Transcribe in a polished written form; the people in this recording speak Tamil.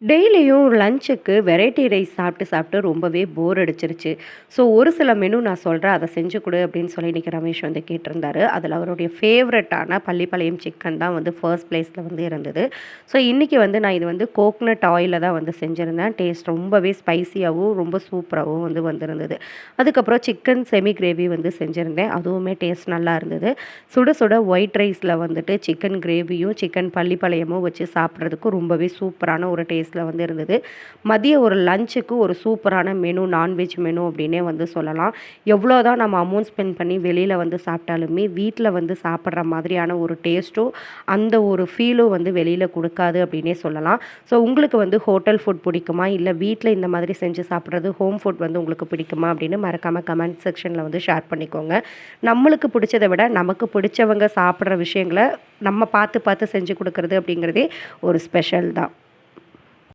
டெய்லியும் லஞ்சுக்கு வெரைட்டி ரைஸ் சாப்பிட்டு சாப்பிட்டு ரொம்பவே போர் அடிச்சிருச்சு. ஸோ ஒரு சில மெனு நான் சொல்றேன். அத செஞ்சு குடு அப்படின்னு சொல்லி இன்னைக்கு ரமேஷ் வந்து கேட்டிருந்தாரு. அதில அவருடைய ஃபேவரட்டான பள்ளிப்பாளையம் சிக்கன் தான் வந்து ஃபர்ஸ்ட் பிளேஸ்ல வந்து இருந்தது. ஸோ இன்னைக்கு வந்து நான் இது வந்து கோக்னட் ஆயில்ல தான் வந்து செஞ்சிருந்தேன். டேஸ்ட் ரொம்பவே ஸ்பைசியாவும், ரொம்ப சூப்பராவும் வந்து வந்திருந்தது. அதுக்கப்புறம் சிக்கன் செமி கிரேவி வந்து செஞ்சிருந்தேன். அதுவுமே டேஸ்ட் நல்லா இருந்தது. சுட சுட ஒயிட் ரைஸ்ல வந்துட்டு சிக்கன் கிரேவியும், சிக்கன் பள்ளிப்பாளையமும் வச்சு சாப்பிட்றதுக்கு ரொம்பவே சூப்பரான ஒரு டேஸ்ட்ல வந்து இருந்தது. மதிய ஒரு லஞ்சுக்கு ஒரு சூப்பரான மெனு, நான்வெஜ் மெனு அப்படின்னே வந்து சொல்லலாம். எவ்வளோ தான் நம்ம அமௌண்ட் ஸ்பெண்ட் பண்ணி வெளியில வந்து சாப்பிட்டாலுமே, வீட்ல வந்து சாப்பிடுற மாதிரியான ஒரு டேஸ்ட்டோ, அந்த ஒரு ஃபீலும் வந்து வெளியில குடுக்காது அப்படின்னே சொல்லலாம். ஸோ உங்களுக்கு வந்து ஹோட்டல் ஃபுட் பிடிக்குமா? இல்ல வீட்ல இந்த மாதிரி செஞ்சு சாப்பிடுறது, ஹோம் ஃபுட் வந்து உங்களுக்கு பிடிக்குமா? அப்படின்னு மறக்காம கமெண்ட் செக்ஷன்ல வந்து ஷேர் பண்ணிக்கோங்க. நம்மளுக்கு பிடிச்சத விட, நமக்கு பிடிச்சவங்க சாப்பிடுற விஷயங்கள நம்ம பார்த்து பார்த்து செஞ்சு குடுக்குறது அப்படிங்கிறதே ஒரு ஸ்பெஷல் தான்.